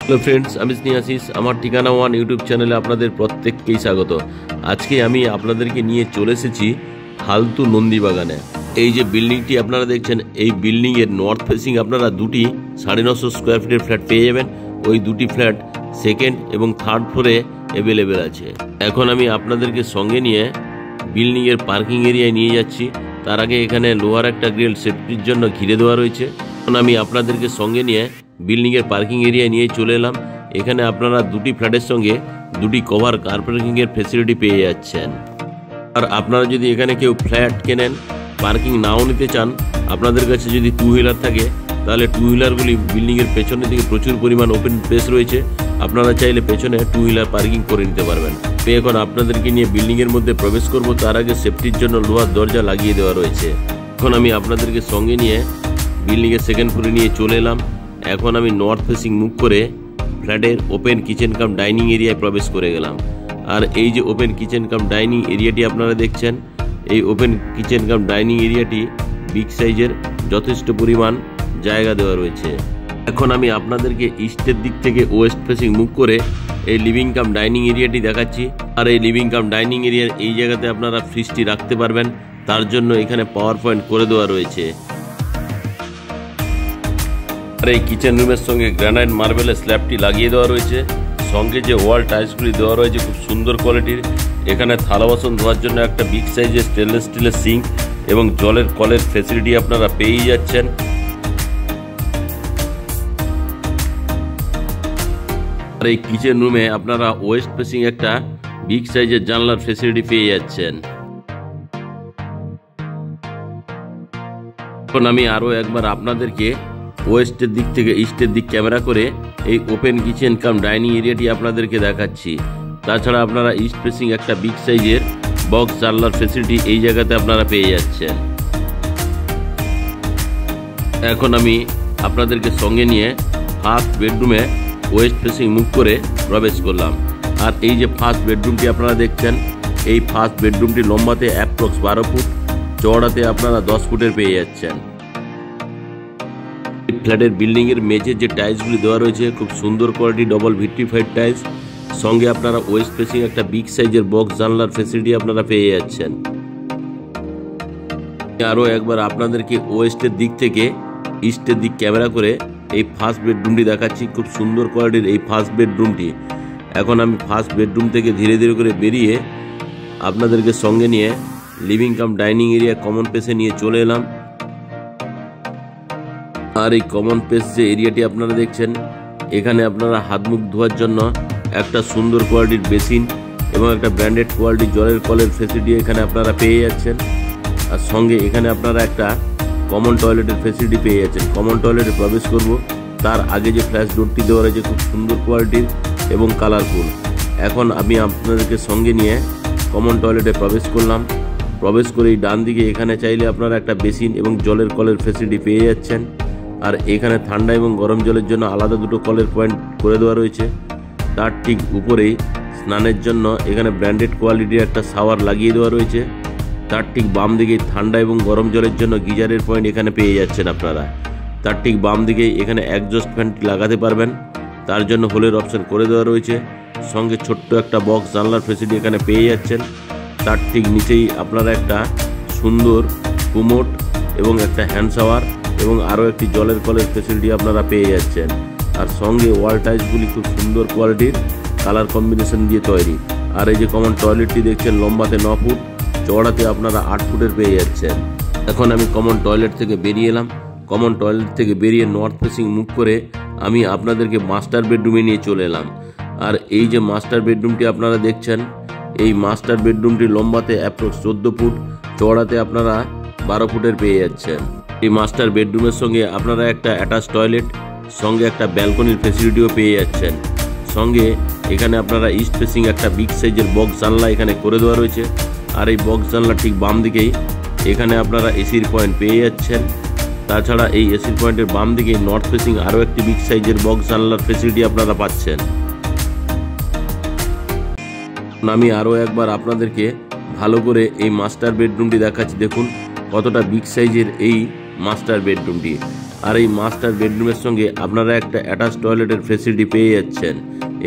Hello friends, আমি স্নেহাশিস। আমার ঠিকানা ওয়ান ইউটিউব চ্যানেলে আপনাদের প্রত্যেককেই স্বাগত। আজকে আমি আপনাদেরকে নিয়ে চলে এসেছি হালতু নন্দীবাগানে। এই যে বিল্ডিংটি আপনারা দেখছেন, এই বিল্ডিংয়ের নর্থ ফেসিং আপনারা দুটি 950 স্কোয়ার ফিটের ফ্ল্যাট পেয়ে যাবেন। ওই দুটি ফ্ল্যাট সেকেন্ড এবং থার্ড ফ্লোরে অ্যাভেলেবেল আছে। এখন আমি আপনাদেরকে সঙ্গে নিয়ে বিল্ডিংয়ের পার্কিং এরিয়ায় নিয়ে যাচ্ছি। তার আগে এখানে লোহার একটা গ্রিল সেফটির জন্য ঘিরে দেওয়া রয়েছে। এখন আমি আপনাদেরকে সঙ্গে নিয়ে বিল্ডিংয়ের পার্কিং এরিয়ায় নিয়ে চলে এলাম। এখানে আপনারা দুটি ফ্ল্যাটের সঙ্গে দুটি কভার কার পার্কিংয়ের ফেসিলিটি পেয়ে যাচ্ছেন। আর আপনারা যদি এখানে কেউ ফ্ল্যাট কেনেন, পার্কিং নাও নিতে চান, আপনাদের কাছে যদি টু হুইলার থাকে, তাহলে টু হুইলারগুলি বিল্ডিংয়ের পেছনের দিকে প্রচুর পরিমাণ ওপেন স্পেস রয়েছে। আপনারা চাইলে পেছনে টু হুইলার পার্কিং করে নিতে পারবেন। তো এখন আপনাদেরকে নিয়ে বিল্ডিংয়ের মধ্যে প্রবেশ করব। তার আগে সেফটির জন্য লোহার দরজা লাগিয়ে দেওয়া রয়েছে। এখন আমি আপনাদেরকে সঙ্গে নিয়ে বিল্ডিংয়ের সেকেন্ড ফ্লোরে নিয়ে চলে এলাম। এখন আমি নর্থ ফেসিং মুভ করে ফ্ল্যাটের ওপেন কিচেন কাম ডাইনিং এরিয়ায় প্রবেশ করে গেলাম। আর এই যে ওপেন কিচেন কাম ডাইনিং এরিয়াটি আপনারা দেখছেন, এই ওপেন কিচেন কাম ডাইনিং এরিয়াটি বিগ সাইজের, যথেষ্ট পরিমাণ জায়গা দেওয়া রয়েছে। এখন আমি আপনাদেরকে ইস্টের দিক থেকে ওয়েস্ট ফেসিং মুভ করে এই লিভিং কাম ডাইনিং এরিয়াটি দেখাচ্ছি। আর এই লিভিং কাম ডাইনিং এরিয়ার এই জায়গাতে আপনারা ফ্রিজটি রাখতে পারবেন। তার জন্য এখানে পাওয়ার পয়েন্ট করে দেওয়া রয়েছে। আর এই কিচেন রুমের সঙ্গে গ্রানাইট মার্বেলের স্ল্যাবটি লাগিয়ে দেওয়া রয়েছে। সঙ্গে যে ওয়াল টাইলসগুলি দেওয়া রয়েছে খুব সুন্দর কোয়ালিটির। এখানে থালা বাসন ধোয়ার জন্য একটা বিগ সাইজের স্টেনলেস স্টিলের সিঙ্ক এবং জলের কলের ফেসিলিটি আপনারা পেয়েই যাচ্ছেন। আর এই কিচেন রুমে আপনারা ওয়েস্ট ফেসিং একটা বিগ সাইজের জানলার ফেসিলিটি পেয়ে যাচ্ছেন। এখন আমি আরও একবার আপনাদেরকে ওয়েস্টের দিক থেকে ইস্টের দিক ক্যামেরা করে এই ওপেন কিচেন কাম ডাইনিং এরিয়াটি আপনাদেরকে দেখাচ্ছি। তাছাড়া আপনারা ইস্ট ফেসিং একটা বিগ সাইজের বক্স জানলার ফেসিলিটি এই জায়গাতে আপনারা পেয়ে যাচ্ছেন। এখন আমি আপনাদেরকে সঙ্গে নিয়ে ফার্স্ট বেডরুমে ওয়েস্ট ফেসিং মুভ করে প্রবেশ করলাম। আর এই যে ফার্স্ট বেডরুমটি আপনারা দেখছেন, এই ফার্স্ট বেডরুমটি লম্বাতে অ্যাপ্রক্স 12 ফুট, চওড়াতে আপনারা 10 ফুটের পেয়ে যাচ্ছেন। ফ্ল্যাটের বিল্ডিংয়ের মেঝের যে টাইলসগুলি দেওয়া রয়েছে খুব সুন্দর কোয়ালিটি ডবল ভিট্রিফাইড টাইলস। সঙ্গে আপনারা ওয়েস্ট ফেসিং একটা বিগ সাইজের বক্স জানলার ফেসিলিটি আপনারা পেয়ে যাচ্ছেন। আরও একবার আপনাদেরকে ওয়েস্টের দিক থেকে ইস্টের দিক ক্যামেরা করে এই ফার্স্ট বেডরুমটি দেখাচ্ছি। খুব সুন্দর কোয়ালিটির এই ফার্স্ট বেডরুমটি। এখন আমি ফার্স্ট বেডরুম থেকে ধীরে ধীরে করে বেরিয়ে আপনাদেরকে সঙ্গে নিয়ে living cum dining area common স্পেসে নিয়ে চলে এলাম। আর এই কমন স্পেস যে এরিয়াটি আপনারা দেখছেন, এখানে আপনারা হাত মুখ ধোয়ার জন্য একটা সুন্দর কোয়ালিটির বেসিন এবং একটা ব্র্যান্ডেড কোয়ালিটির জলের কলের ফেসিলিটি এখানে আপনারা পেয়ে যাচ্ছেন। আর সঙ্গে এখানে আপনারা একটা কমন টয়লেটের ফেসিলিটি পেয়ে যাচ্ছেন। কমন টয়লেটে প্রবেশ করব, তার আগে যে ফ্ল্যাশ ডোরটি দেওয়া রয়েছে খুব সুন্দর কোয়ালিটির এবং কালারফুল। এখন আমি আপনাদেরকে সঙ্গে নিয়ে কমন টয়লেটে প্রবেশ করলাম। প্রবেশ করে এই ডান দিকে এখানে চাইলে আপনারা একটা বেসিন এবং জলের কলের ফেসিলিটি পেয়ে যাচ্ছেন। আর এখানে ঠান্ডা এবং গরম জলের জন্য আলাদা দুটো কলের পয়েন্ট করে দেওয়া রয়েছে। তার ঠিক উপরেই স্নানের জন্য এখানে ব্র্যান্ডেড কোয়ালিটির একটা শাওয়ার লাগিয়ে দেওয়া রয়েছে। তার ঠিক বাম দিকে ঠান্ডা এবং গরম জলের জন্য গিজারের পয়েন্ট এখানে পেয়ে যাচ্ছেন আপনারা। তার ঠিক বাম দিকে এখানে একজস্ট ফ্যানটি লাগাতে পারবেন, তার জন্য হোলের অপশন করে দেওয়া রয়েছে। সঙ্গে ছোট্ট একটা বক্স জানলার ফেসিলিটি এখানে পেয়ে যাচ্ছেন। তার ঠিক নিচেই আপনারা একটা সুন্দর কুমোট এবং একটা হ্যান্ড শাওয়ার এবং আরও একটি জলের কলের ফেসিলিটি আপনারা পেয়ে যাচ্ছেন। আর সঙ্গে ওয়াল টাইলসগুলি খুব সুন্দর কোয়ালিটির কালার কম্বিনেশন দিয়ে তৈরি। আর এই যে কমন টয়লেটটি দেখছেন, লম্বাতে 9 ফুট, চওড়াতে আপনারা 8 ফুটের পেয়ে যাচ্ছেন। এখন আমি কমন টয়লেট থেকে বেরিয়ে এলাম। কমন টয়লেট থেকে বেরিয়ে নর্থ ফেসিং মুভ করে আমি আপনাদেরকে মাস্টার বেডরুমে নিয়ে চলে এলাম। আর এই যে মাস্টার বেডরুমটি আপনারা দেখছেন, এই মাস্টার বেডরুমটি লম্বাতে অ্যাপ্রক্স 14 ফুট, চওড়াতে আপনারা 12 ফুটের পেয়ে যাচ্ছেন। এই মাস্টার বেডরুমের সঙ্গে আপনারা একটা অ্যাটাচ টয়লেট সঙ্গে একটা ব্যালকনির ফেসিলিটিও পেয়ে যাচ্ছেন। সঙ্গে এখানে আপনারা ইস্ট ফেসিং একটা বিগ সাইজের বক্স জানলা এখানে করে দেওয়া রয়েছে। আর এই বক্স জানলা ঠিক বাম দিকেই এখানে আপনারা এসির পয়েন্ট পেয়ে যাচ্ছেন। তাছাড়া এই এসির পয়েন্টের বাম দিকে নর্থ ফেসিং আরও একটি বিগ সাইজের বক্স জানলার ফেসিলিটি আপনারা পাচ্ছেন। আমি আরও একবার আপনাদেরকে ভালো করে এই মাস্টার বেডরুমটি দেখাচ্ছি। দেখুন কতটা বিগ সাইজের এই মাস্টার বেডরুমটি। আর এই মাস্টার বেডরুমের সঙ্গে আপনারা একটা অ্যাটাচ টয়লেটের ফেসিলিটি পেয়ে যাচ্ছেন।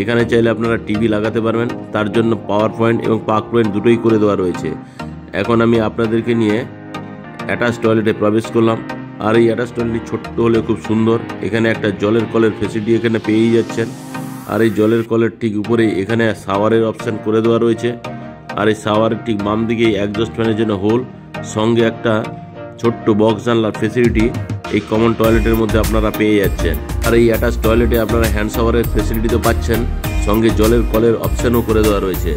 এখানে চাইলে আপনারা টিভি লাগাতে পারবেন, তার জন্য পাওয়ার পয়েন্ট এবং পার্ক পয়েন্ট দুটোই করে দেওয়া রয়েছে। এখন আমি আপনাদেরকে নিয়ে অ্যাটাচ টয়লেটে প্রবেশ করলাম। আর এই অ্যাটাচ টয়লেটটি ছোট্ট হলে খুব সুন্দর। এখানে একটা জলের কলের ফেসিলিটি এখানে পেয়েই যাচ্ছেন। আর এই জলের কলের ঠিক উপরেই এখানে শাওয়ারের অপশান করে দেওয়া রয়েছে। আর এই শাওয়ারের ঠিক বাম দিকেই এক্সস্ট ফ্যানের জন্য হোল, সঙ্গে একটা ছোট্ট বক্স জানলার ফেসিলিটি এই কমন টয়লেটের মধ্যে আপনারা পেয়ে যাচ্ছেন। আর এই অ্যাটাচ টয়লেটে আপনারা হ্যান্ড শাওয়ারের ফেসিলিটি তো পাচ্ছেন, সঙ্গে জলের কলের অপশানও করে দেওয়া রয়েছে।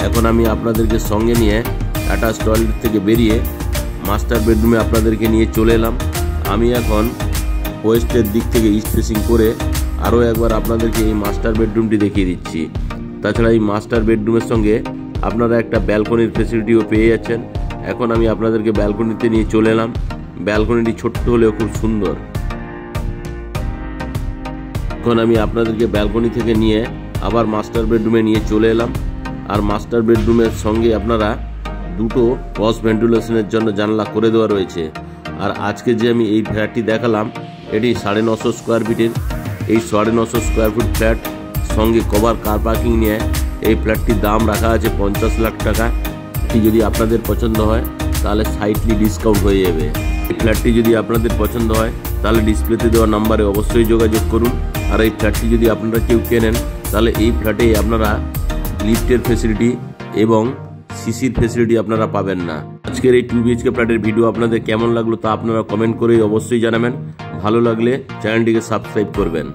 এখন আমি আপনাদেরকে সঙ্গে নিয়ে অ্যাটাচ টয়লেট থেকে বেরিয়ে মাস্টার বেডরুমে আপনাদেরকে নিয়ে চলে এলাম। আমি এখন ওয়েস্টের দিক থেকে ইস্ট ফেসিং করে আরও একবার আপনাদেরকে এই মাস্টার বেডরুমটি দেখিয়ে দিচ্ছি। তাছাড়া এই মাস্টার বেডরুমের সঙ্গে আপনারা একটা ব্যালকনির ফেসিলিটিও পেয়ে যাচ্ছেন। এখন আমি আপনাদেরকে ব্যালকনিতে নিয়ে চলে এলাম। ব্যালকনিটি ছোট্ট হলেও খুব সুন্দর। এখন আমি আপনাদেরকে ব্যালকনি থেকে নিয়ে আবার মাস্টার বেডরুমে নিয়ে চলে এলাম। আর মাস্টার বেডরুমের সঙ্গে আপনারা দুটো ক্রস ভেন্টিলেশনের জন্য জানলা করে দেওয়া রয়েছে। আর আজকে যে আমি এই ফ্ল্যাটটি দেখালাম, এটি 950 স্কোয়ার ফিটের। এই 950 স্কোয়ার ফিট ফ্ল্যাট সঙ্গে কভার কার পার্কিং নিয়ে এই ফ্ল্যাটটির দাম রাখা আছে 50 লাখ টাকা। যদি আপনাদের পছন্দ হয় তাহলে সাইটলি ডিসকাউন্ট হয়ে যাবে। এই ফ্ল্যাটটি যদি আপনাদের পছন্দ হয় তাহলে ডিসপ্লেতে দেওয়া নাম্বারে অবশ্যই যোগাযোগ করুন। আর এই ফ্ল্যাটটি যদি আপনারা কেউ কেনেন তাহলে এই ফ্ল্যাটে আপনারা লিফটের ফেসিলিটি এবং সিসির ফেসিলিটি আপনারা পাবেন না। আজকের এই 2 BHK ফ্ল্যাটের ভিডিও আপনাদের কেমন লাগলো তা আপনারা কমেন্ট করে অবশ্যই জানাবেন। ভালো লাগলে চ্যানেলটিকে সাবস্ক্রাইব করবেন।